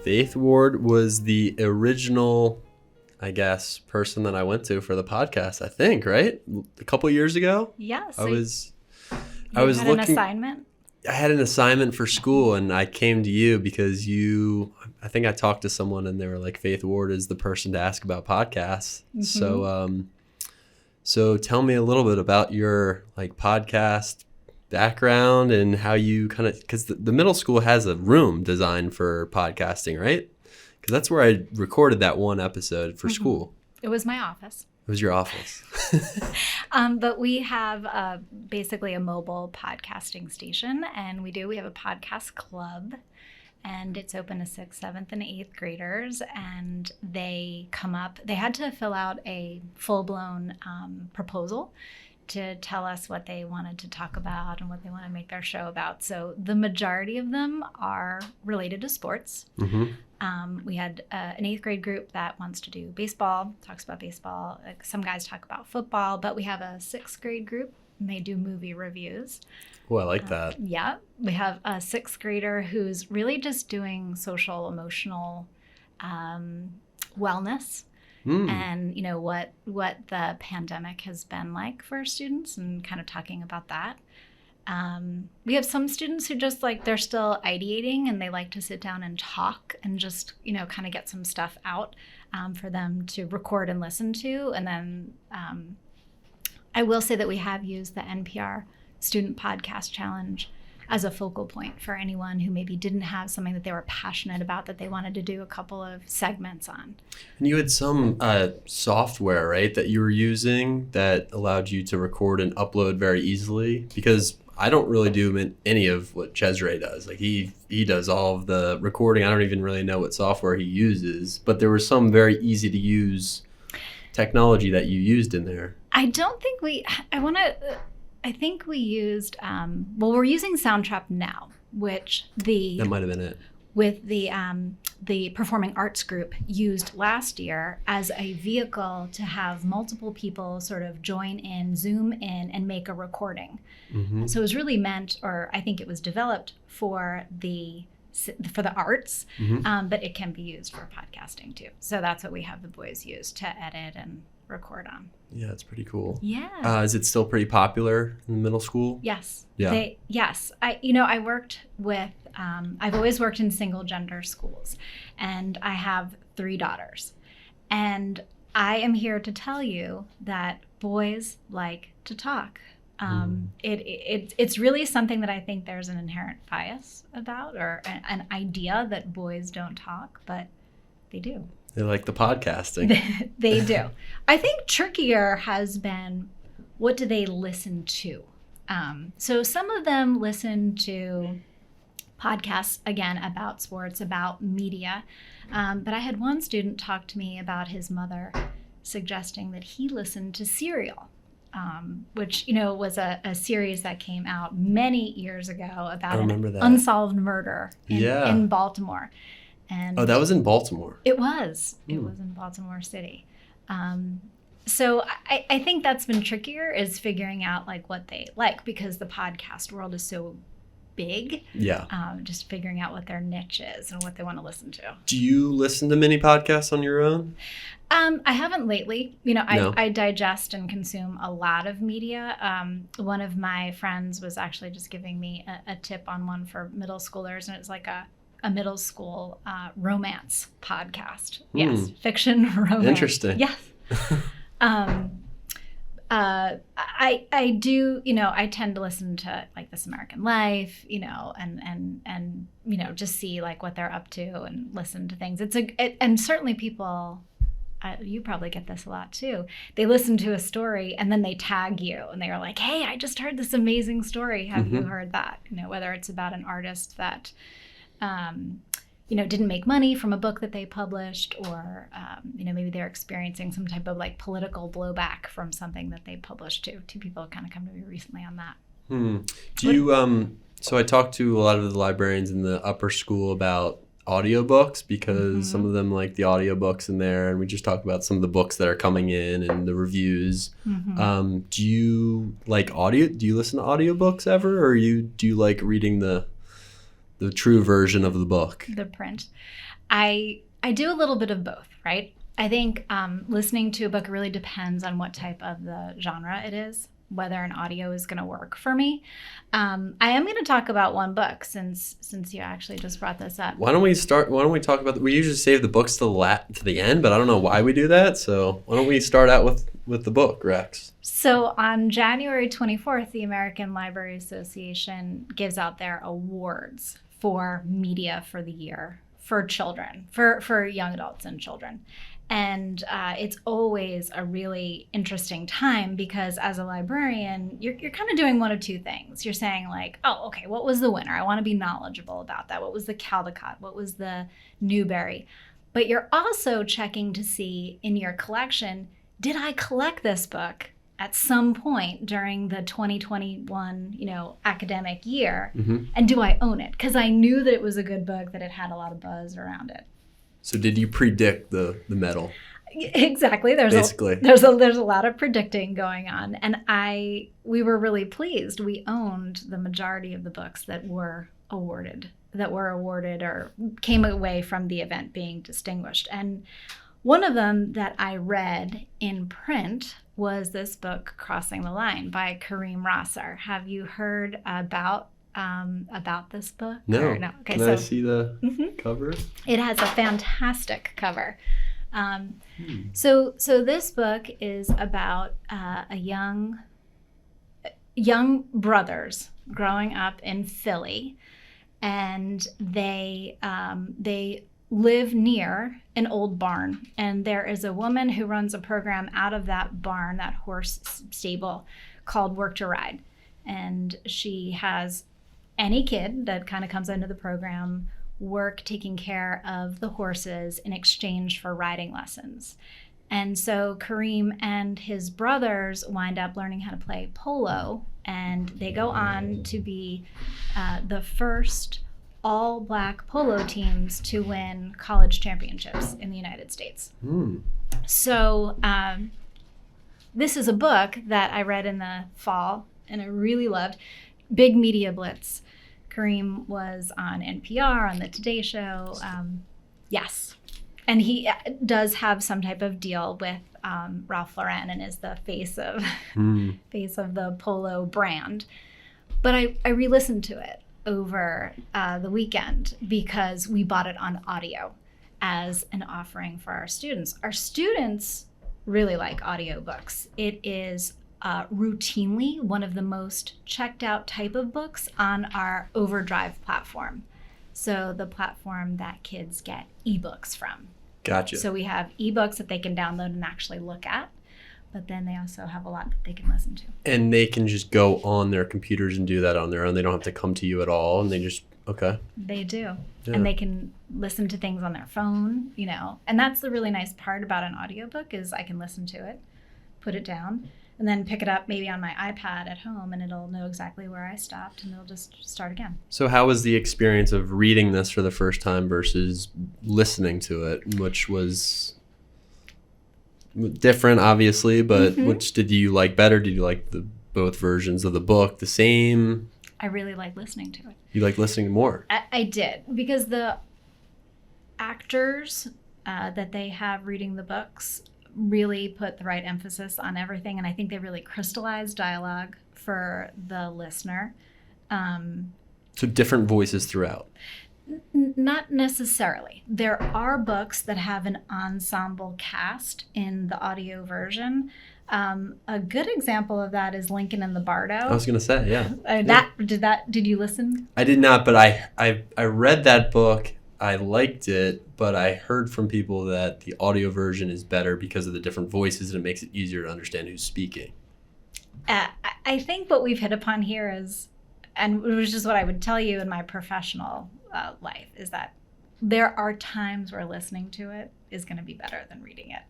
Faith Ward was the original, I guess, person that I went to for the podcast, I think, right? A couple years ago? Yeah. So I was had looking. an assignment? I had an assignment for school, and I came to you because I think I talked to someone and they were like, Faith Ward is the person to ask about podcasts. Mm-hmm. So tell me a little bit about your like podcast background and how you kind of, because the middle school has a room designed for podcasting, right? Because that's where I recorded that one episode for school. It was my office. It was your office. But we have basically a mobile podcasting station, and we have a podcast club, and it's open to 6th, 7th, and 8th graders, and they had to fill out a full-blown proposal to tell us what they wanted to talk about and what they want to make their show about. So the majority of them are related to sports. Mm-hmm. We had an 8th grade group that wants to do baseball, talks about baseball. Some guys talk about football, but we have a 6th grade group, and they do movie reviews. Oh, I like that. Yeah. We have a 6th grader who's really just doing social, emotional wellness. And, what the pandemic has been like for students and kind of talking about that. We have some students who just they're still ideating and they like to sit down and talk and just, kind of get some stuff out for them to record and listen to. And then I will say that we have used the NPR Student Podcast Challenge as a focal point for anyone who maybe didn't have something that they were passionate about that they wanted to do a couple of segments on. And you had some software, right, that you were using that allowed you to record and upload very easily? Because I don't really do any of what Cesare does. Like he does all of the recording. I don't even really know what software he uses, but there was some very easy to use technology that you used in there. I don't think I think we used, we're using Soundtrap now, which that might have been it. With the Performing Arts Group used last year as a vehicle to have multiple people sort of join in, Zoom in, and make a recording. Mm-hmm. So it was really meant, or I think it was developed for the arts, mm-hmm. But it can be used for podcasting too. So that's what we have the boys use to edit and record on. Yeah, it's pretty cool. Yeah. Is it still pretty popular in the middle school? Yes. Yeah. Yes. I worked with, I've always worked in single gender schools, and I have 3 daughters. And I am here to tell you that boys like to talk. It's really something that I think there's an inherent bias about, or an idea that boys don't talk, but they do. They like the podcasting. They do. I think trickier has been, what do they listen to? So some of them listen to podcasts, again, about sports, about media. But I had one student talk to me about his mother suggesting that he listened to Serial, which, was a series that came out many years ago about an unsolved murder in Baltimore. And that was in Baltimore. It was. It was in Baltimore City. So I think that's been trickier, is figuring out what they like, because the podcast world is so big. Yeah. Just figuring out what their niche is and what they want to listen to. Do you listen to many podcasts on your own? I haven't lately. I digest and consume a lot of media. One of my friends was actually just giving me a tip on one for middle schoolers, and it's like a middle school romance podcast. Yes, fiction romance. Interesting. Yes. I do, I tend to listen to This American Life, and just see what they're up to and listen to things. And certainly people, you probably get this a lot too. They listen to a story and then they tag you and they are like, hey, I just heard this amazing story. Have you heard that? Whether it's about an artist that, didn't make money from a book that they published, or, maybe they're experiencing some type of political blowback from something that they published too. 2 people have kind of come to me recently on that. Do you, so I talked to a lot of the librarians in the upper school about audiobooks, because some of them like the audiobooks in there, and we just talked about some of the books that are coming in and the reviews. Do you like audio? Do you listen to audiobooks ever, or do you like reading the the true version of the book? The print. I do a little bit of both, right? I think listening to a book really depends on what type of the genre it is, whether an audio is going to work for me. I am going to talk about one book since you actually just brought this up. Why don't we talk about we usually save the books to the end, but I don't know why we do that. So why don't we start out with the book, Rex? So on January 24th, the American Library Association gives out their awards for media for the year for children, for young adults and children. And it's always a really interesting time because as a librarian, you're kind of doing one of two things. You're saying like, oh, okay, what was the winner? I want to be knowledgeable about that. What was the Caldecott? What was the Newbery? But you're also checking to see in your collection, did I collect this book at some point during the 2021, academic year? Mm-hmm. And do I own it? Because I knew that it was a good book, that it had a lot of buzz around it. So did you predict the medal? Exactly. There's a lot of predicting going on, and we were really pleased. We owned the majority of the books that were awarded or came away from the event being distinguished. And one of them that I read in print was this book, Crossing the Line by Kareem Rosser. Have you heard about this book? No. Okay, Can I see the cover? It has a fantastic cover. So this book is about a young brothers growing up in Philly, and they live near an old barn, and there is a woman who runs a program out of that barn, that horse stable, called Work to Ride, and she has any kid that kind of comes into the program work taking care of the horses in exchange for riding lessons. And so Kareem and his brothers wind up learning how to play polo, and they go on to be the first all-black polo teams to win college championships in the United States. So this is a book that I read in the fall and I really loved. Big media blitz. Kareem was on NPR, on the Today Show. Yes. And he does have some type of deal with Ralph Lauren and is the face of the polo brand. But I re-listened to it over the weekend because we bought it on audio as an offering for our students. Our students really like audiobooks. It is routinely one of the most checked out type of books on our Overdrive platform. So the platform that kids get ebooks from. Gotcha. So we have ebooks that they can download and actually look at, but then they also have a lot that they can listen to. And they can just go on their computers and do that on their own. They don't have to come to you at all, and they just, okay. They do. Yeah. And they can listen to things on their phone, And that's the really nice part about an audiobook is I can listen to it, put it down, and then pick it up maybe on my iPad at home, and it'll know exactly where I stopped, and it'll just start again. So how was the experience of reading this for the first time versus listening to it, which was different, obviously, but which did you like better? Did you like both versions of the book the same? I really like listening to it. You like listening more? I did, because the actors that they have reading the books really put the right emphasis on everything, and I think they really crystallized dialogue for the listener. So different voices throughout? Not necessarily. There are books that have an ensemble cast in the audio version. A good example of that is Lincoln and the Bardo. I was going to say, yeah. Did you listen? I did not, but I read that book. I liked it, but I heard from people that the audio version is better because of the different voices, and it makes it easier to understand who's speaking. I think what we've hit upon here is, and which is what I would tell you in my professional life, is that there are times where listening to it is going to be better than reading it.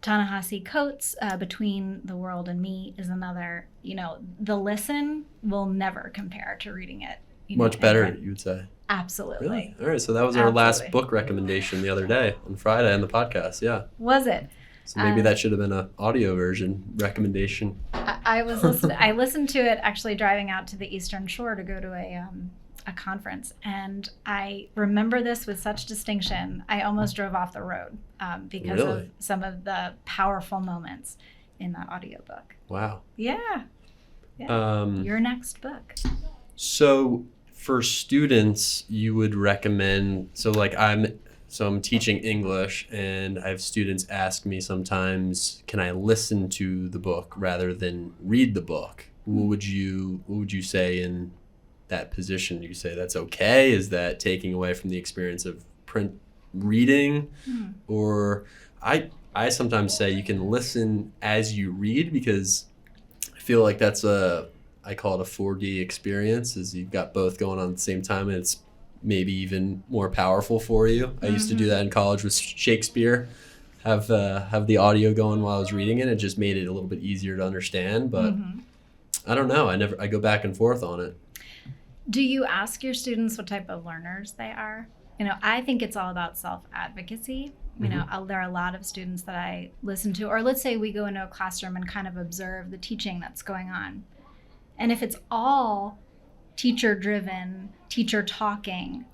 Ta-Nehisi Coates' Between the World and Me is another, the listen will never compare to reading it. Much better, you would say. Absolutely. Really? All right, so that was our last book recommendation the other day on Friday on the podcast, yeah. Was it? So maybe that should have been an audio version recommendation. I listened to it actually driving out to the Eastern Shore to go to a conference, and I remember this with such distinction. I almost drove off the road because of some of the powerful moments in that audiobook. Wow. Yeah. Your next book. So for students, you would recommend, I'm teaching English, and I have students ask me sometimes, can I listen to the book rather than read the book? What would you say in that position? Do you say that's okay? Is that taking away from the experience of print reading? Or I sometimes say you can listen as you read, because I feel like that's I call it a 4D experience, is you've got both going on at the same time, and it's maybe even more powerful for you. I used to do that in college with Shakespeare, have the audio going while I was reading it. It just made it a little bit easier to understand, but I don't know. I go back and forth on it. Do you ask your students what type of learners they are? I think it's all about self-advocacy. There are a lot of students that I listen to, or let's say we go into a classroom and kind of observe the teaching that's going on. And if it's all teacher-driven, teacher talking,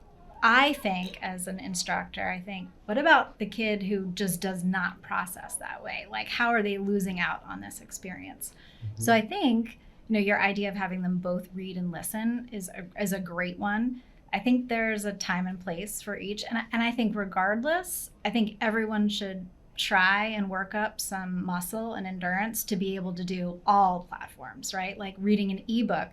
I think as an instructor, what about the kid who just does not process that way? Like, how are they losing out on this experience? So I think, your idea of having them both read and listen is a great one. I think there's a time and place for each. And I think regardless, I think everyone should try and work up some muscle and endurance to be able to do all platforms, right? Like reading an ebook.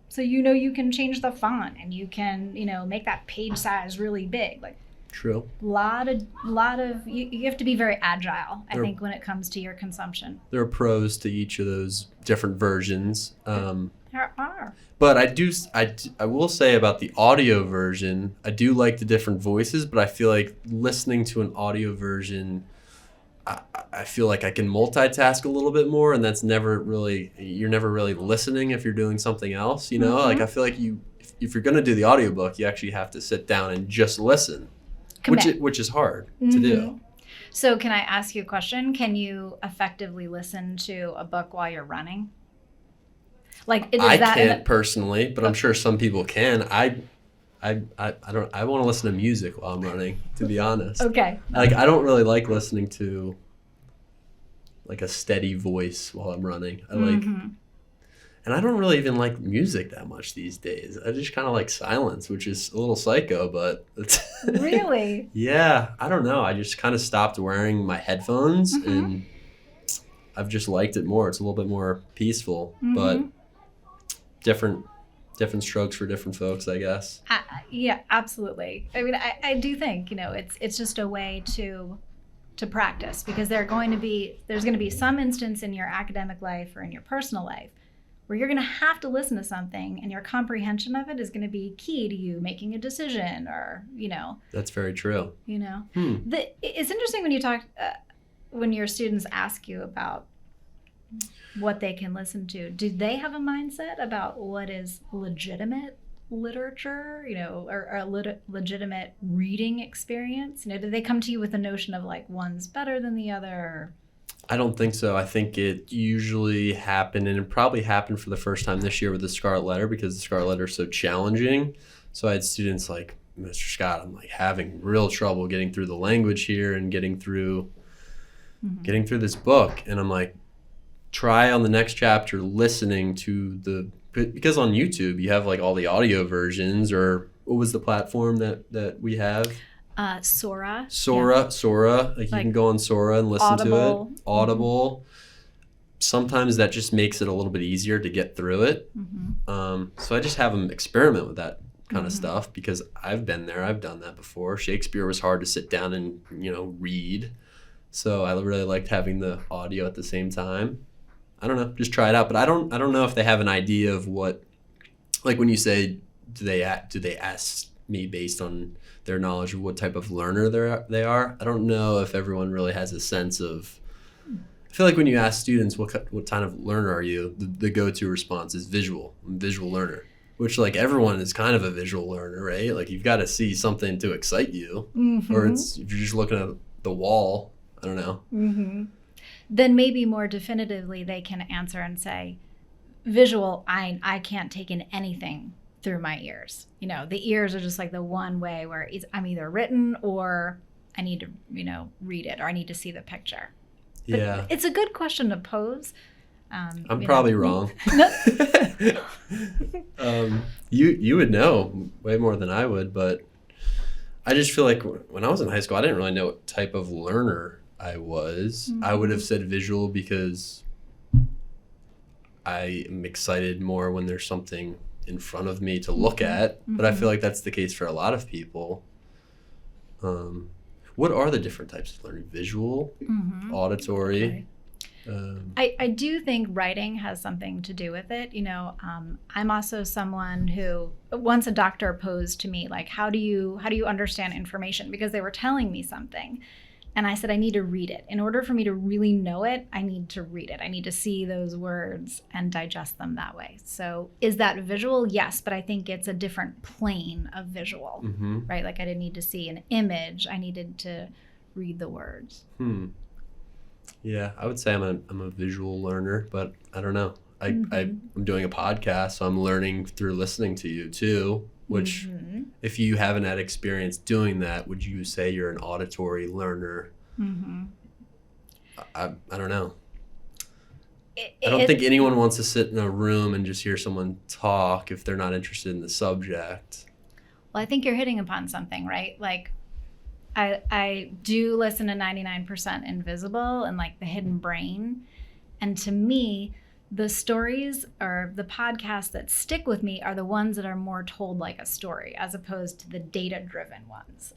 So you can change the font, and you can, make that page size really big. Like, true. Lot of you have to be very agile, I think, when it comes to your consumption. There are pros to each of those different versions. There are. But I will say about the audio version, I do like the different voices, but I feel like listening to an audio version, I feel like I can multitask a little bit more, and that's you're never really listening if you're doing something else, Like, I feel like if you're going to do the audiobook, you actually have to sit down and just listen, which is hard to do. So can I ask you a question? Can you effectively listen to a book while you're running? Like, I can't personally, but I'm sure some people can. I want to listen to music while I'm running, to be honest. Okay. Like, I don't really like listening to like a steady voice while I'm running. And I don't really even like music that much these days. I just kind of like silence, which is a little psycho, but it's Really? Yeah, I don't know. I just kind of stopped wearing my headphones, and I've just liked it more. It's a little bit more peaceful, but different strokes for different folks, I guess. Yeah, absolutely. I mean, I do think, it's just a way to practice, because there's going to be some instance in your academic life or in your personal life where you're going to have to listen to something, and your comprehension of it is going to be key to you making a decision, or, That's very true. It's interesting when you talk, when your students ask you about what they can listen to. Do they have a mindset about what is legitimate literature, or a legitimate reading experience? Do they come to you with a notion of like one's better than the other? I don't think so. I think it usually happened, and it probably happened for the first time this year with the Scarlet Letter, because the Scarlet Letter is so challenging. So I had students like, Mr. Scott, I'm like having real trouble getting through the language here and getting through this book. And I'm like, try on the next chapter listening to because on YouTube you have like all the audio versions, or what was the platform that we have? Sora. Sora. Like, you can go on Sora and listen to it. Audible. Sometimes that just makes it a little bit easier to get through it. So I just have them experiment with that kind of stuff, because I've been there. I've done that before. Shakespeare was hard to sit down and, read. So I really liked having the audio at the same time. I don't know, just try it out. But I don't know if they have an idea of what, like when you say, do they ask me based on their knowledge of what type of learner they are? I don't know if everyone really has a sense of. I feel like when you ask students what kind of learner are you, the go-to response is visual. I'm a visual learner, which like everyone is kind of a visual learner, right? Like you've got to see something to excite you, or if you're just looking at the wall. I don't know. Then maybe more definitively they can answer and say, visual, I can't take in anything through my ears. The ears are just like the one way where I'm either written or I need to, read it, or I need to see the picture. But yeah. it's a good question to pose. I'm probably wrong. You would know way more than I would, but I just feel like when I was in high school, I didn't really know what type of learner I was. Mm-hmm. I would have said visual because I am excited more when there's something in front of me to look at, but I feel like that's the case for a lot of people. What are the different types of learning? Visual, auditory? I do think writing has something to do with it. I'm also someone who, once a doctor posed to me, like, how do you understand information? Because they were telling me something. And I said, I need to read it. In order for me to really know it, I need to read it. I need to see those words and digest them that way. So is that visual? Yes, but I think it's a different plane of visual, right? Like I didn't need to see an image. I needed to read the words. Yeah, I would say I'm a visual learner, but I don't know. I'm doing a podcast, so I'm learning through listening to you too, which if you haven't had experience doing that, would you say you're an auditory learner? I don't know. I don't think anyone wants to sit in a room and just hear someone talk if they're not interested in the subject. Well, I think you're hitting upon something, right? Like, I do listen to 99% Invisible and like The Hidden Brain. And to me, the stories or the podcasts that stick with me are the ones that are more told like a story as opposed to the data-driven ones.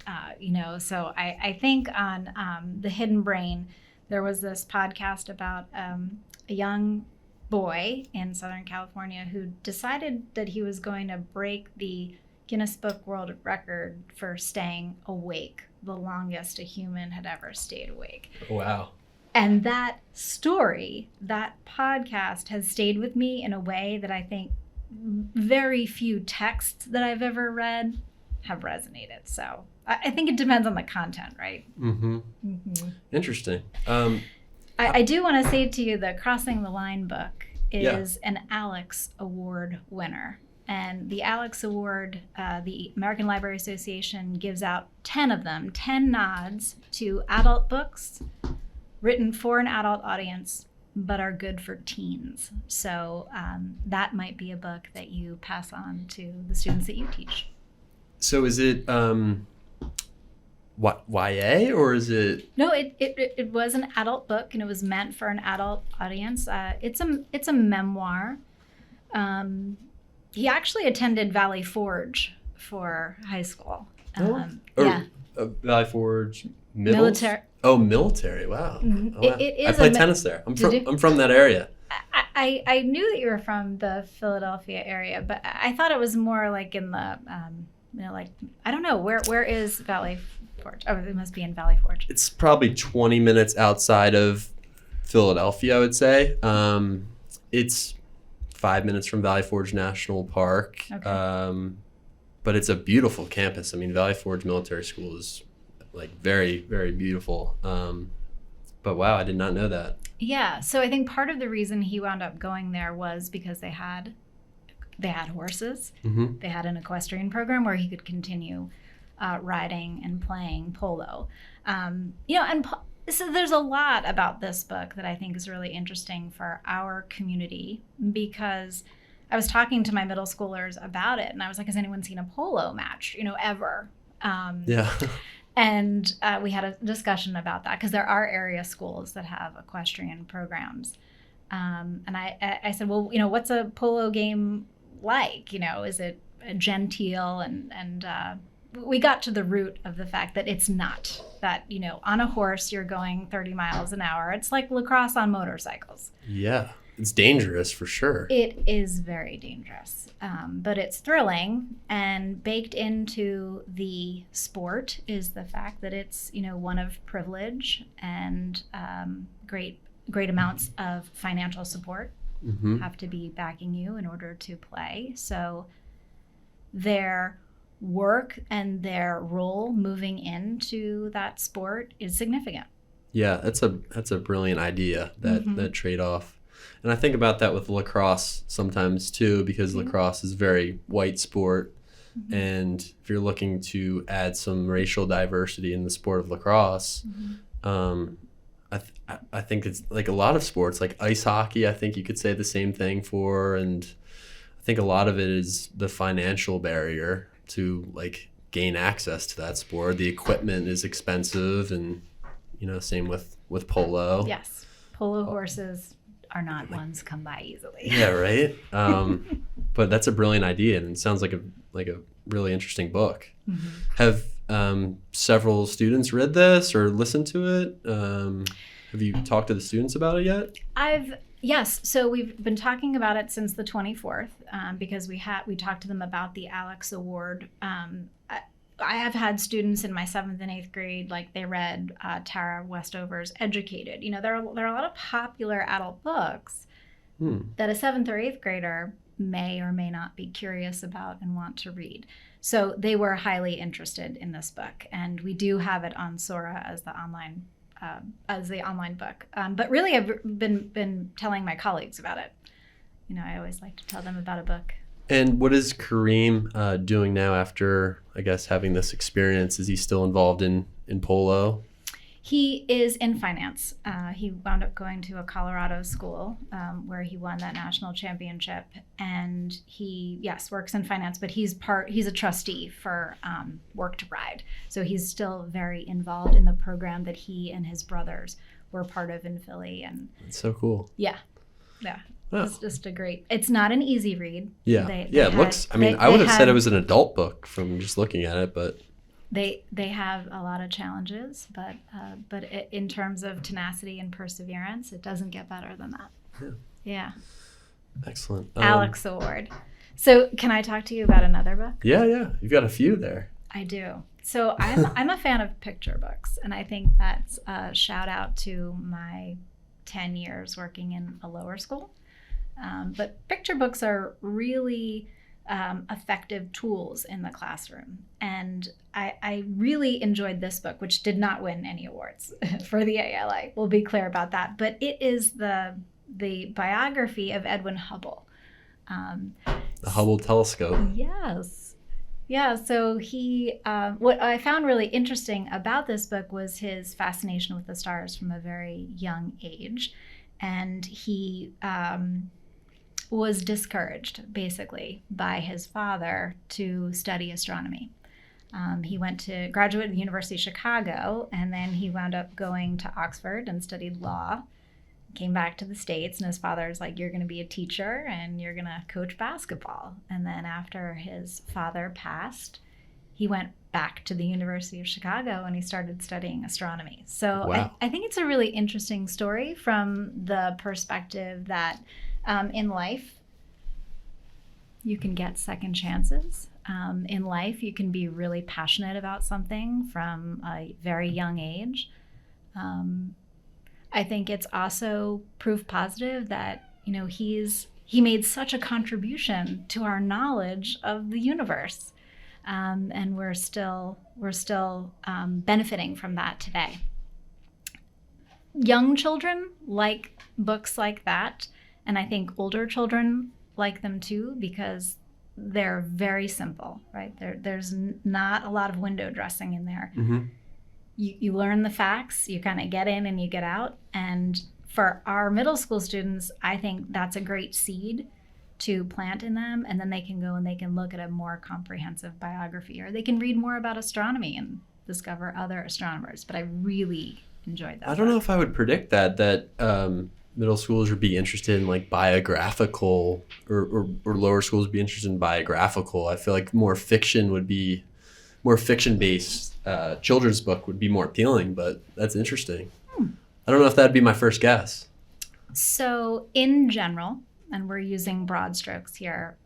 So I think on The Hidden Brain, there was this podcast about a young boy in Southern California who decided that he was going to break the Guinness Book World Record for staying awake, the longest a human had ever stayed awake. Wow. And that story, that podcast has stayed with me in a way that I think very few texts that I've ever read have resonated. So I think it depends on the content, right? Interesting. I do want to say to you the Crossing the Line book is an Alex Award winner. And the Alex Award, the American Library Association gives out 10 of them, 10 nods to adult books written for an adult audience, but are good for teens. So that might be a book that you pass on to the students that you teach. So is it YA or is it? No, it was an adult book and it was meant for an adult audience. It's a memoir. He actually attended Valley Forge for high school. Valley Forge military. Oh, military! Wow. Mm-hmm. Oh, wow. I played tennis there. I'm from that area. I knew that you were from the Philadelphia area, but I thought it was more like in the I don't know where is Valley Forge? Oh, it must be in Valley Forge. It's probably 20 minutes outside of Philadelphia, I would say. It's 5 minutes from Valley Forge National Park. Okay. But it's a beautiful campus. I mean, Valley Forge Military School is like very, very beautiful. But wow, I did not know that. Yeah. So I think part of the reason he wound up going there was because they had horses. Mm-hmm. They had an equestrian program where he could continue riding and playing polo. So there's a lot about this book that I think is really interesting for our community, because I was talking to my middle schoolers about it and I was like, has anyone seen a polo match, ever? Yeah. And we had a discussion about that because there are area schools that have equestrian programs. And I said, well, what's a polo game like? Is it genteel? And we got to the root of the fact that it's not that, on a horse, you're going 30 miles an hour. It's like lacrosse on motorcycles. Yeah. It's dangerous for sure. It is very dangerous, but it's thrilling. And baked into the sport is the fact that it's, one of privilege and great amounts of financial support have to be backing you in order to play. So their work and their role moving into that sport is significant. Yeah, that's a brilliant idea, that trade-off. And I think about that with lacrosse sometimes too, because lacrosse is a very white sport. And if you're looking to add some racial diversity in the sport of lacrosse, I think it's like a lot of sports, like ice hockey, I think you could say the same thing for. And I think a lot of it is the financial barrier to like gain access to that sport. The equipment is expensive, and same with polo. Yes, polo horses are not ones come by easily. Yeah, right. But that's a brilliant idea, and it sounds like a really interesting book. Have several students read this or listened to it? Have you talked to the students about it yet? Yes. So we've been talking about it since the 24th because we talked to them about the Alex Award. I have had students in my 7th and 8th grade, like they read Tara Westover's Educated. There are a lot of popular adult books that a 7th or 8th grader may or may not be curious about and want to read. So they were highly interested in this book, and we do have it on Sora as the online book. But really, I've been telling my colleagues about it. I always like to tell them about a book. And what is Kareem doing now after, I guess, having this experience? Is he still involved in polo? He is in finance. He wound up going to a Colorado school where he won that national championship. And he, works in finance, but he's a trustee for Work to Ride. So he's still very involved in the program that he and his brothers were part of in Philly. And that's so cool. Yeah. Oh. It's just it's not an easy read. Yeah. It looks, I would have said it was an adult book from just looking at it, but. They have a lot of challenges, but in terms of tenacity and perseverance, it doesn't get better than that. Yeah. Excellent. Alex Award. So can I talk to you about another book? Yeah. You've got a few there. I do. So I'm a fan of picture books, and I think that's a shout out to my 10 years working in a lower school. But picture books are really effective tools in the classroom. And I really enjoyed this book, which did not win any awards for the ALA. We'll be clear about that. But it is the biography of Edwin Hubble. The Hubble telescope. Yes. Yeah, so he, what I found really interesting about this book was his fascination with the stars from a very young age. And he was discouraged, basically, by his father to study astronomy. He went to graduate at the University of Chicago, and then he wound up going to Oxford and studied law. Came back to the States, and his father's like, you're going to be a teacher and you're going to coach basketball. And then after his father passed, he went back to the University of Chicago and he started studying astronomy. So wow. I think it's a really interesting story from the perspective that in life, you can get second chances. In life, you can be really passionate about something from a very young age. I think it's also proof positive that, he made such a contribution to our knowledge of the universe. And we're still benefiting from that today. Young children like books like that. And I think older children like them too, because they're very simple, right? There's not a lot of window dressing in there. Mm-hmm. You learn the facts, you kind of get in and you get out. And for our middle school students, I think that's a great seed to plant in them. And then they can go and they can look at a more comprehensive biography, or they can read more about astronomy and discover other astronomers. But I really enjoyed that. I don't know if I would predict that middle schoolers would be interested in like biographical or lower schools would be interested in biographical. I feel like more fiction-based children's book would be more appealing, but that's interesting. I don't know if that'd be my first guess. So in general, and we're using broad strokes here,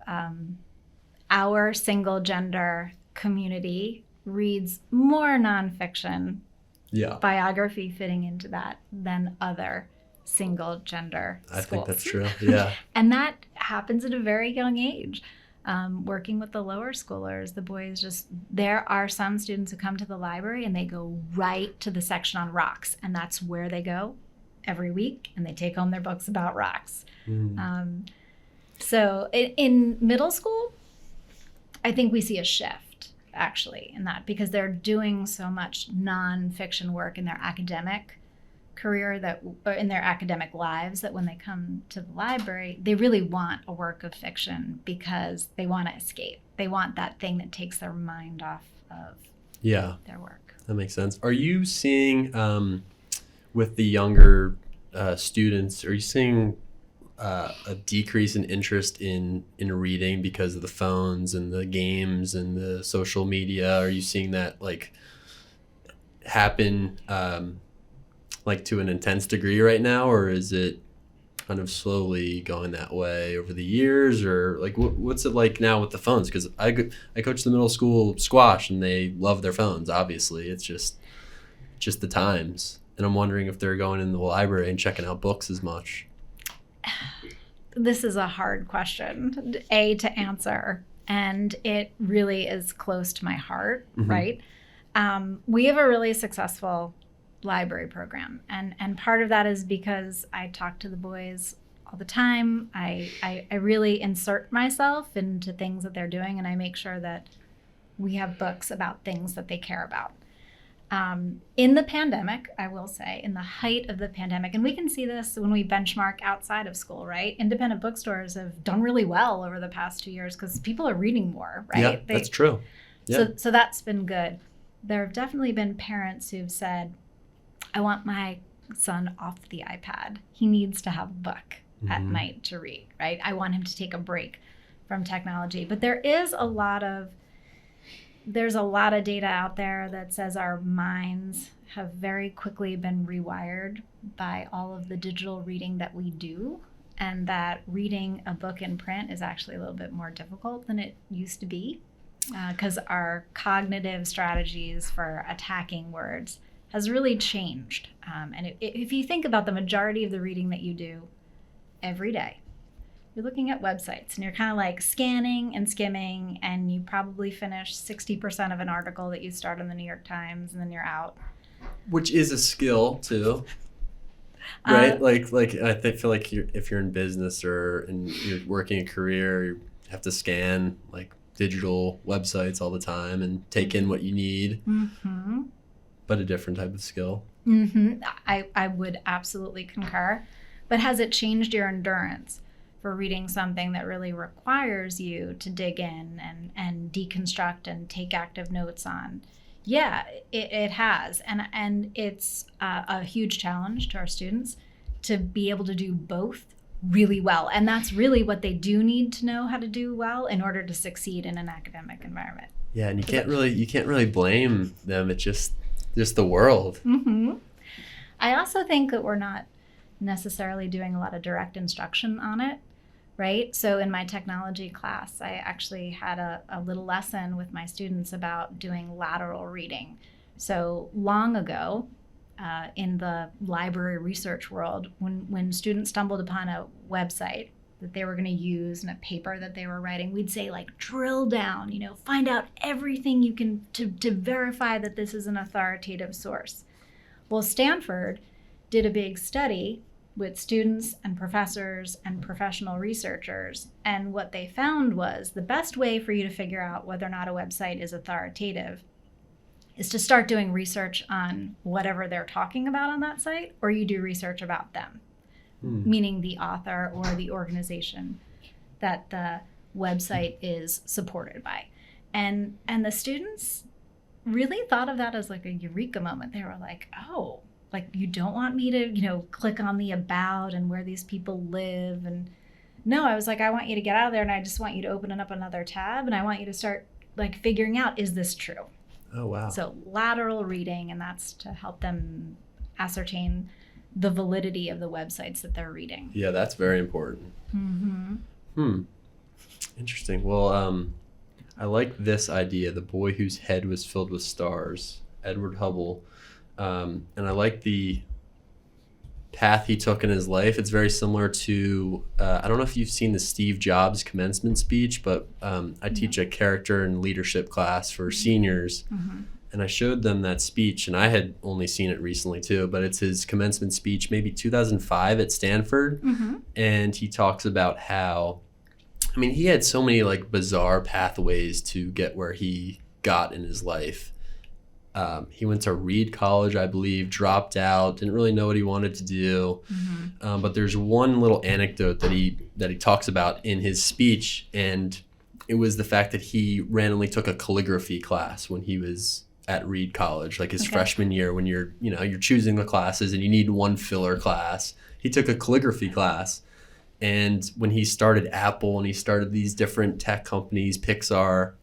our single gender community reads more nonfiction biography fitting into that than other single gender schools. I think that's true. Yeah. And that happens at a very young age. Working with the lower schoolers, the boys there are some students who come to the library and they go right to the section on rocks, and that's where they go every week, and they take home their books about rocks. Mm. So in middle school, I think we see a shift actually in that, because they're doing so much nonfiction work in their academic career or in their academic lives, that when they come to the library, they really want a work of fiction because they want to escape. They want that thing that takes their mind off of their work. That makes sense. Are you seeing with the younger students, are you seeing a decrease in interest in reading because of the phones and the games and the social media? Are you seeing that like happen like to an intense degree right now, or is it kind of slowly going that way over the years, or like what's it like now with the phones? Because I coach the middle school squash and they love their phones. Obviously, it's just the times, and I'm wondering if they're going in the library and checking out books as much. This is a hard question, to answer, and it really is close to my heart, right? We have a really successful library program, and part of that is because I talk to the boys all the time. I really insert myself into things that they're doing, and I make sure that we have books about things that they care about. In the pandemic, I will say, in the height of the pandemic, and we can see this when we benchmark outside of school, right? Independent bookstores have done really well over the past 2 years because people are reading more, right? Yeah, that's true. Yeah. So that's been good. There have definitely been parents who've said, I want my son off the iPad. He needs to have a book at night to read, right? I want him to take a break from technology. But there's a lot of data out there that says our minds have very quickly been rewired by all of the digital reading that we do, and that reading a book in print is actually a little bit more difficult than it used to be, because our cognitive strategies for attacking words has really changed. And if you think about the majority of the reading that you do every day, you're looking at websites and you're kind of like scanning and skimming, and you probably finish 60% of an article that you start in the New York Times, and then you're out. Which is a skill too, right? Like I feel like if you're in business or you're working a career, you have to scan like digital websites all the time and take in what you need. But a different type of skill. I would absolutely concur. But has it changed your endurance for reading something that really requires you to dig in and deconstruct and take active notes on? Yeah, it has. And it's a huge challenge to our students to be able to do both really well. And that's really what they do need to know how to do well in order to succeed in an academic environment. Yeah, and you can't really blame them. It's just the world. I also think that we're not necessarily doing a lot of direct instruction on it, right? So in my technology class, I actually had a little lesson with my students about doing lateral reading. So long ago, in the library research world, when students stumbled upon a website that they were going to use in a paper that they were writing, we'd say, like, drill down, find out everything you can to verify that this is an authoritative source. Well, Stanford did a big study with students and professors and professional researchers, and what they found was the best way for you to figure out whether or not a website is authoritative is to start doing research on whatever they're talking about on that site, or you do research about them, meaning the author or the organization that the website is supported by. And the students really thought of that as like a eureka moment. They were like, oh, like, you don't want me to, click on the about and where these people live. And no, I was like, I want you to get out of there, and I just want you to open up another tab, and I want you to start like figuring out, is this true? Oh, wow. So lateral reading, and that's to help them ascertain the validity of the websites that they're reading. Yeah, that's very important. Interesting. Well, I like this idea, the boy whose head was filled with stars, Edwin Hubble. And I like the path he took in his life. It's very similar to, I don't know if you've seen the Steve Jobs commencement speech, but I teach a character and leadership class for seniors. and I showed them that speech, and I had only seen it recently too, but it's his commencement speech, maybe 2005 at Stanford. Mm-hmm. And he talks about how, I mean, he had so many like bizarre pathways to get where he got in his life. He went to Reed College, I believe, dropped out, didn't really know what he wanted to do. Mm-hmm. But there's one little anecdote that he talks about in his speech, and it was the fact that he randomly took a calligraphy class when he was at Reed College, like his freshman year, when you're choosing the classes and you need one filler class. He took a calligraphy class, and when he started Apple and he started these different tech companies, Pixar,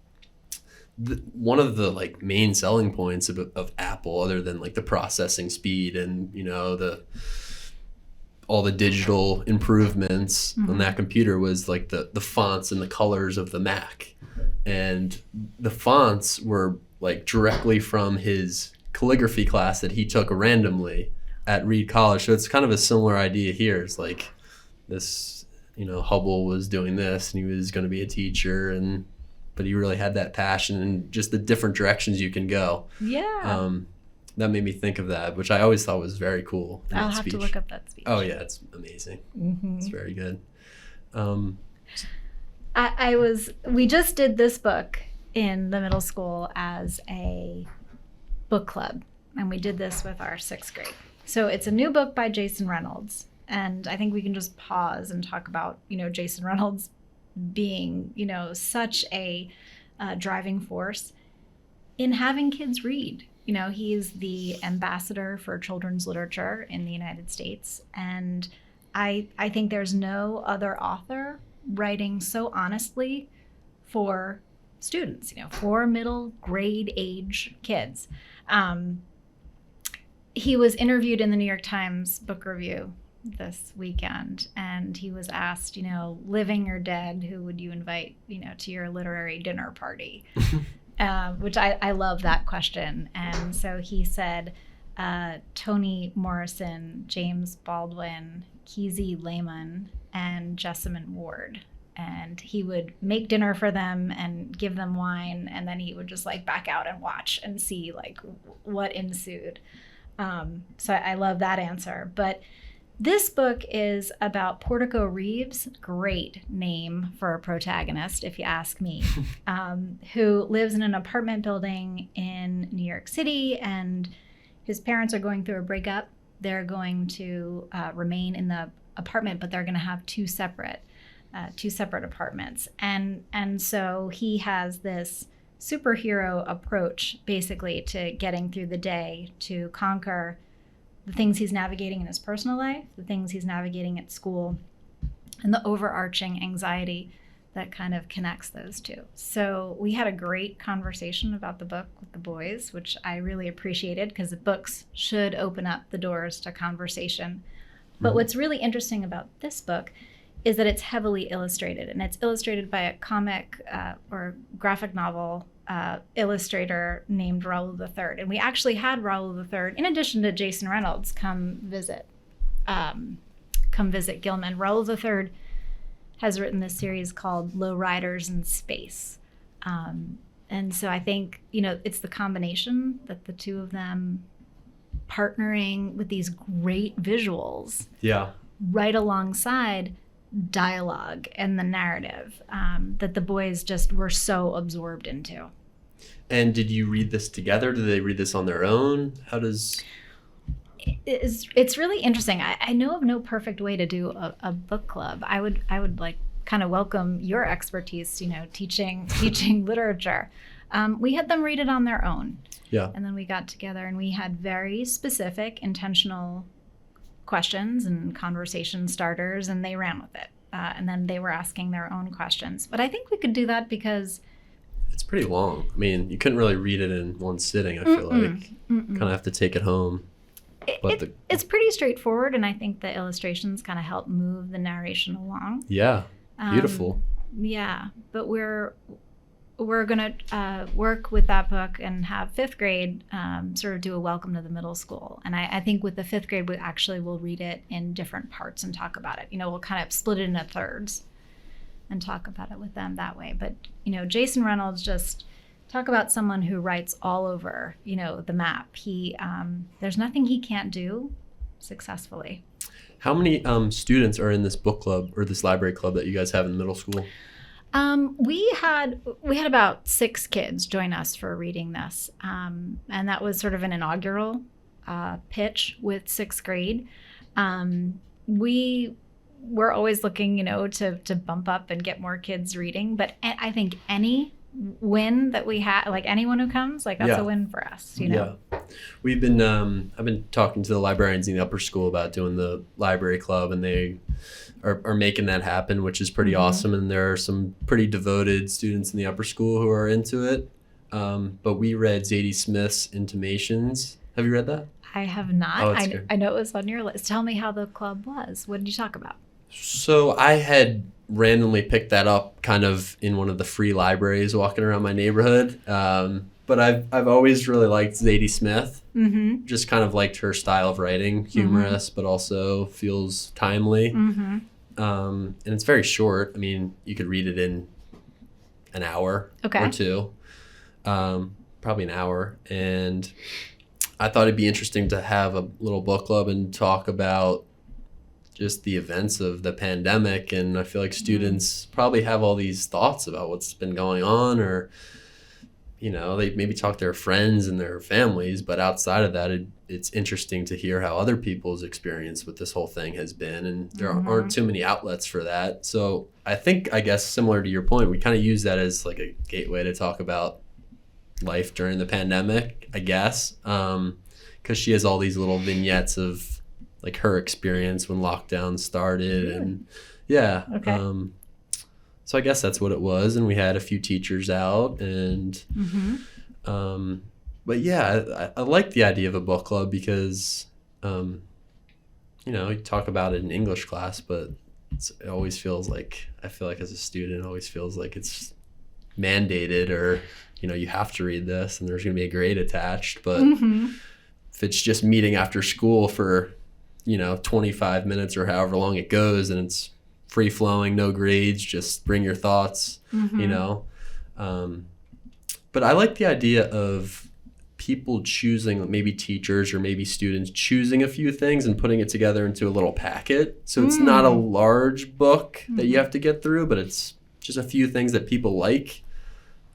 one of the like main selling points of Apple, other than like the processing speed and all the digital improvements on that computer, was like the fonts and the colors of the Mac. And the fonts were like directly from his calligraphy class that he took randomly at Reed College. So it's kind of a similar idea here. It's like this, Hubble was doing this and he was going to be a teacher, but he really had that passion and just the different directions you can go. Yeah. That made me think of that, which I always thought was very cool. I'll have to look up that speech. Oh yeah, it's amazing. Mm-hmm. It's very good. We just did this book in the middle school as a book club, and we did this with our 6th grade. So it's a new book by Jason Reynolds, and I think we can just pause and talk about, Jason Reynolds being, such a driving force in having kids read. He's the ambassador for children's literature in the United States, and I think there's no other author writing so honestly for students, for middle grade age kids. He was interviewed in the New York Times Book Review this weekend, and he was asked, living or dead, who would you invite, to your literary dinner party? Which I love that question. And so he said, Toni Morrison, James Baldwin, Kizzy Lehman, and Jessamine Ward. And he would make dinner for them and give them wine, and then he would just like back out and watch and see like what ensued. So I love that answer. But this book is about Portico Reeves, great name for a protagonist, if you ask me, who lives in an apartment building in New York City, and his parents are going through a breakup. They're going to remain in the apartment, but they're going to have two separate apartments. And so he has this superhero approach, basically, to getting through the day to conquer the things he's navigating in his personal life, the things he's navigating at school, and the overarching anxiety that kind of connects those two. So we had a great conversation about the book with the boys, which I really appreciated, because the books should open up the doors to conversation. But what's really interesting about this book is that it's heavily illustrated, and it's illustrated by a comic or graphic novel illustrator named Raoul III. And we actually had Raoul III, in addition to Jason Reynolds, come visit Gilman. Raoul III has written this series called Low Riders in Space. And so I think, it's the combination that the two of them partnering with these great visuals, right alongside dialogue and the narrative that the boys just were so absorbed into. And did you read this together? Did they read this on their own? How does... It's really interesting. I know of no perfect way to do a book club. I would like kind of welcome your expertise, teaching literature. We had them read it on their own. Yeah. And then we got together and we had very specific, intentional questions and conversation starters, and they ran with it. And then they were asking their own questions. But I think we could do that because it's pretty long. I mean, you couldn't really read it in one sitting, I feel like. Kind of have to take it home. It's pretty straightforward, and I think the illustrations kind of help move the narration along. Yeah, beautiful. Yeah, but we're going to work with that book and have 5th grade sort of do a welcome to the middle school. And I think with the 5th grade, we'll read it in different parts and talk about it. We'll kind of split it into thirds and talk about it with them that way. But, Jason Reynolds just talk about someone who writes all over, the map. There's nothing he can't do successfully. How many students are in this book club or this library club that you guys have in middle school? We had about 6 kids join us for reading this, and that was sort of an inaugural pitch with 6th grade. We were always looking, to bump up and get more kids reading, but I think any win that we have, like anyone who comes, like that's a win for us, Yeah. We've been I've been talking to the librarians in the upper school about doing the library club, and they are making that happen, which is pretty awesome. And there are some pretty devoted students in the upper school who are into it. But we read Zadie Smith's Intimations. Have you read that? I have not. Oh, it's good. I know it was on your list. Tell me how the club was. What did you talk about? So I had randomly picked that up kind of in one of the free libraries walking around my neighborhood. But I've always really liked Zadie Smith. Mm-hmm. Just kind of liked her style of writing, humorous, but also feels timely. Mm-hmm. And it's very short. I mean, you could read it in an hour or 2, probably an hour. And I thought it'd be interesting to have a little book club and talk about just the events of the pandemic. And I feel like students probably have all these thoughts about what's been going on, or, they maybe talk to their friends and their families, but outside of that, it's interesting to hear how other people's experience with this whole thing has been. And there aren't too many outlets for that. So I guess similar to your point, we kind of use that as like a gateway to talk about life during the pandemic, I guess. 'Cause she has all these little vignettes of like her experience when lockdown started. And so I guess that's what it was. And we had a few teachers out, and but yeah, I like the idea of a book club because you talk about it in English class, but it always feels like, I feel like as a student, it always feels like it's mandated, or you have to read this and there's going to be a grade attached. But if it's just meeting after school for 25 minutes or however long it goes, and it's free flowing, no grades, just bring your thoughts, but I like the idea of people choosing, maybe teachers or maybe students choosing a few things and putting it together into a little packet. So it's not a large book that you have to get through, but it's just a few things that people like.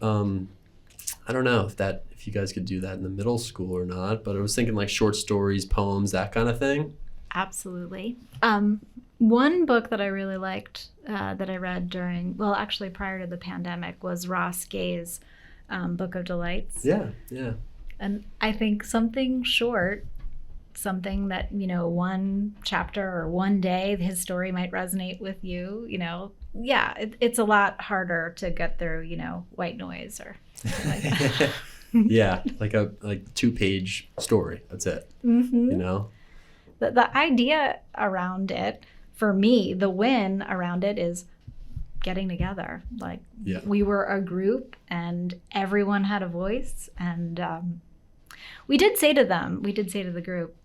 I don't know if you guys could do that in the middle school or not, but I was thinking like short stories, poems, that kind of thing. Absolutely. One book that I really liked that I read prior to the pandemic was Ross Gay's Book of Delights. Yeah. And I think something short, something that, one chapter or one day, his story might resonate with you, it's a lot harder to get through, white noise or something like that. Yeah, like 2-page story. That's it. The idea around it, for me, the win around it is getting together. We were a group and everyone had a voice. And we did say to the group,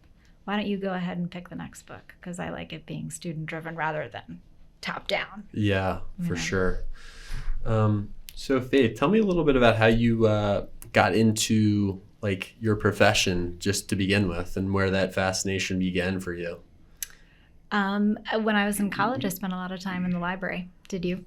why don't you go ahead and pick the next book? Because I like it being student driven rather than top down. Yeah, for sure. So Faith, tell me a little bit about how you got into like your profession just to begin with, and where that fascination began for you. When I was in college, I spent a lot of time in the library. Did you?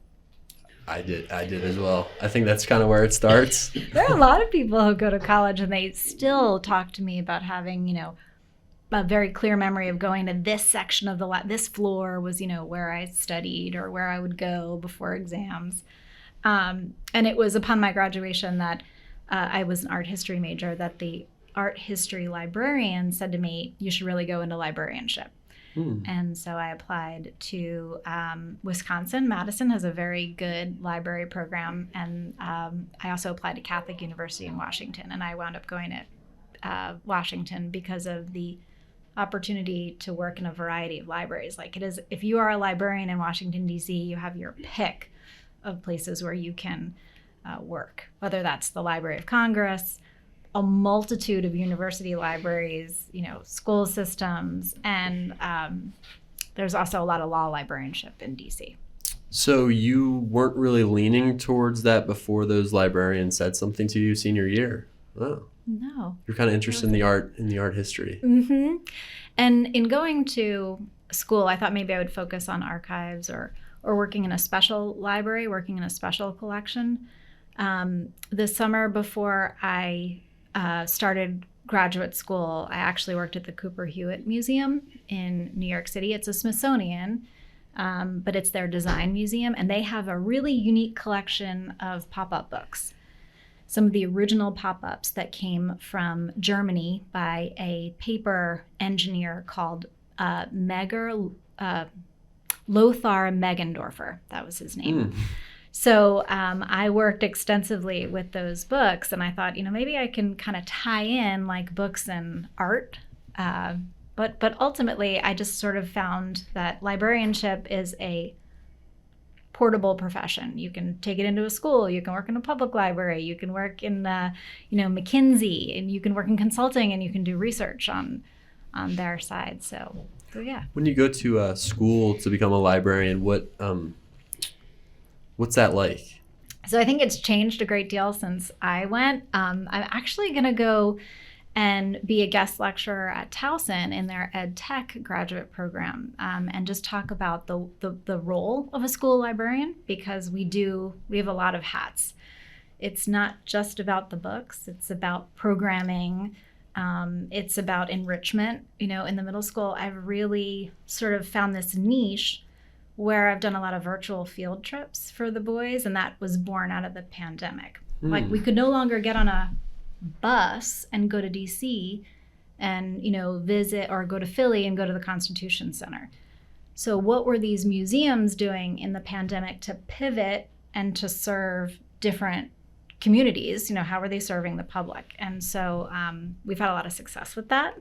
I did as well. I think that's kind of where it starts. There are a lot of people who go to college and they still talk to me about having, a very clear memory of going to this section of this floor was, where I studied or where I would go before exams. And it was upon my graduation that I was an art history major, that the art history librarian said to me, you should really go into librarianship. And so I applied to Wisconsin. Madison has a very good library program. And I also applied to Catholic University in Washington. And I wound up going to Washington because of the opportunity to work in a variety of libraries. Like it is, if you are a librarian in Washington, D.C., you have your pick of places where you can work, whether that's the Library of Congress, a multitude of university libraries, school systems, and there's also a lot of law librarianship in DC. So you weren't really leaning towards that before those librarians said something to you senior year? Oh. No. You're kind of interested in the art history. Mm-hmm. And in going to school, I thought maybe I would focus on archives or working in a special library, working in a special collection. The summer before I started graduate school, I actually worked at the Cooper Hewitt Museum in New York City. It's a Smithsonian, but it's their design museum, and they have a really unique collection of pop-up books. Some of the original pop-ups that came from Germany by a paper engineer called Lothar Meggendorfer. That was his name. So I worked extensively with those books, and I thought, maybe I can kind of tie in like books and art. But ultimately, I just sort of found that librarianship is a portable profession. You can take it into a school, you can work in a public library, you can work in McKinsey, and you can work in consulting, and you can do research on their side. So yeah. When you go to school to become a librarian, what's that like? So I think it's changed a great deal since I went. I'm actually going to go and be a guest lecturer at Towson in their Ed Tech graduate program, and just talk about the role of a school librarian, because we have a lot of hats. It's not just about the books, it's about programming, it's about enrichment. In the middle school, I've really sort of found this niche where I've done a lot of virtual field trips for the boys, and that was born out of the pandemic. Like, we could no longer get on a bus and go to DC and visit, or go to Philly and go to the Constitution Center. So what were these museums doing in the pandemic to pivot and to serve different communities? How were they serving the public? And so we've had a lot of success with that.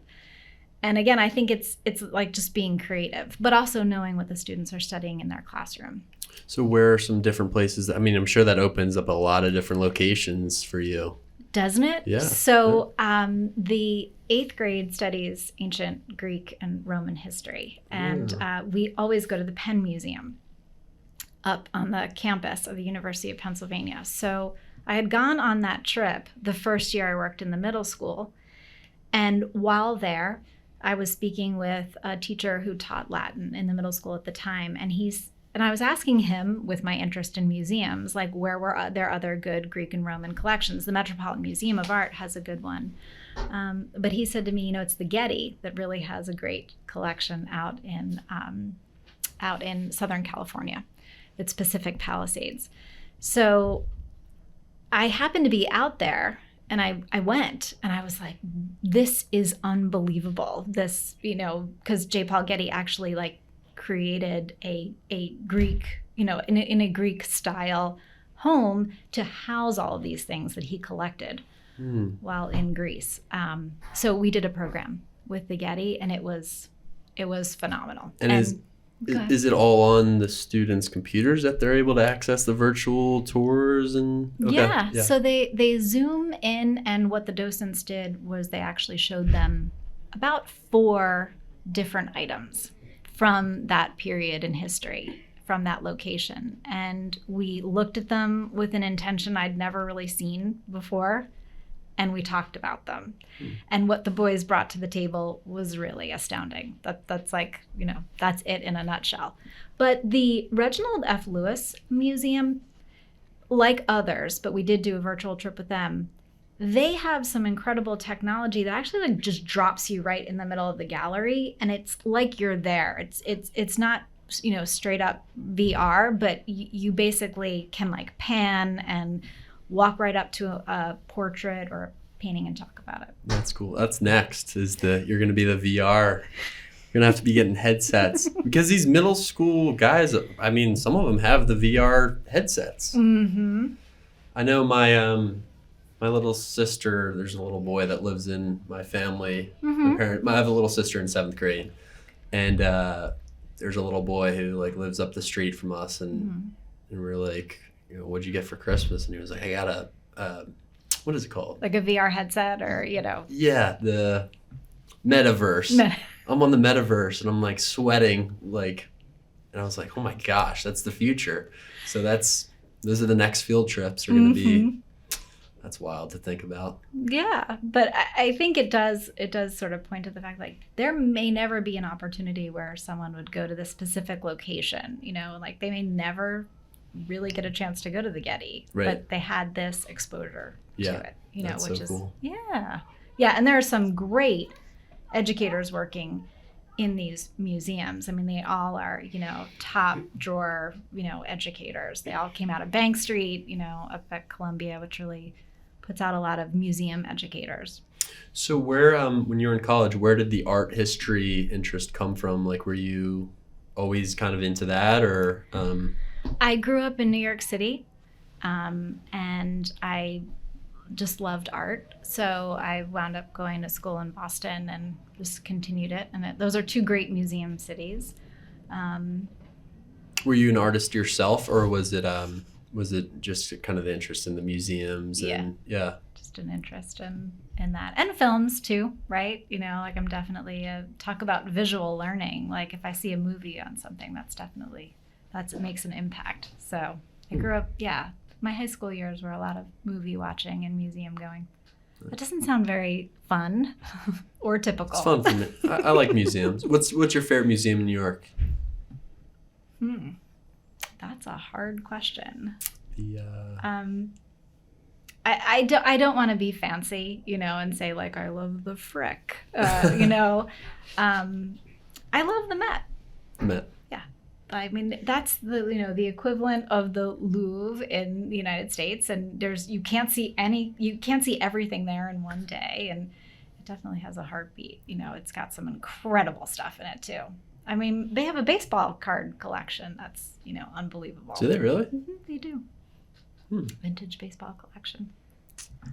And again, I think it's like just being creative, but also knowing what the students are studying in their classroom. So where are some different places? I'm sure that opens up a lot of different locations for you. Doesn't it? Yeah. So the 8th grade studies ancient Greek and Roman history. And we always go to the Penn Museum up on the campus of the University of Pennsylvania. So I had gone on that trip the first year I worked in the middle school. And while there, I was speaking with a teacher who taught Latin in the middle school at the time. And I was asking him, with my interest in museums, like, where were there other good Greek and Roman collections? The Metropolitan Museum of Art has a good one. But he said to me, it's the Getty that really has a great collection out in Southern California. It's Pacific Palisades. So I happened to be out there, and I went, and I was like, this is unbelievable. This, because J. Paul Getty actually created a Greek, in a Greek style home to house all of these things that he collected while in Greece. So we did a program with the Getty, and it was phenomenal. And is it all on the students' computers that they're able to access the virtual tours? And yeah. So they Zoom in, and what the docents did was they actually showed them about 4 different items from that period in history, from that location. And we looked at them with an intention I'd never really seen before, and we talked about them. And what the boys brought to the table was really astounding. That's that's it in a nutshell. But the Reginald F. Lewis Museum, like others, but we did do a virtual trip with them, they have some incredible technology that actually just drops you right in the middle of the gallery, and it's like you're there. It's not straight up VR, but you basically can pan and walk right up to a portrait or a painting and talk about it. That's cool. That's next. You're going to be the VR. You're going to have to be getting headsets, because these middle school guys, some of them have the VR headsets. Mm-hmm. I know my little sister, there's a little boy that lives in my family. Mm-hmm. I have a little sister in 7th grade, and there's a little boy who lives up the street from us, and we're like, what'd you get for Christmas? And he was like, I got a what is it called? Like a VR headset, or Yeah, the metaverse. I'm on the metaverse, and I'm sweating And I was like, oh my gosh, that's the future. So those are the next field trips are going to be, that's wild to think about. Yeah, but I think it does sort of point to the fact, like, there may never be an opportunity where someone would go to this specific location, you know, like they may never really get a chance to go to the Getty, Right. but they had this exposure to it, you know, that's which so is cool. Yeah, and there are some great educators working in these museums. I mean, they all are, you know, top drawer, you know, educators. They all came out of Bank Street, you know, up at Columbia, which really puts out a lot of museum educators. So where, when you were in college, where did the art history interest come from? Like, were you always kind of into that, or? I grew up in New York City, and I just loved art. So I wound up going to school in Boston and just continued it. And those are two great museum cities. Were you an artist yourself, or was it just kind of the interest in the museums? And, yeah. Just an interest in that. And films too, right? You know, like I'm definitely talk about visual learning. Like if I see a movie on something, it makes an impact. So I grew up, my high school years were a lot of movie watching and museum going. That doesn't sound very fun or typical. It's fun for me. I like museums. What's your favorite museum in New York? That's a hard question. I don't want to be fancy, you know, and say like I love the Frick. You know, I love the Met. Met. Yeah, I mean that's the equivalent of the Louvre in the United States, and you can't see everything there in one day, and it definitely has a heartbeat. You know, it's got some incredible stuff in it too. I mean, they have a baseball card collection that's, you know, unbelievable. Do they really? Mm-hmm, they do. Vintage baseball collection.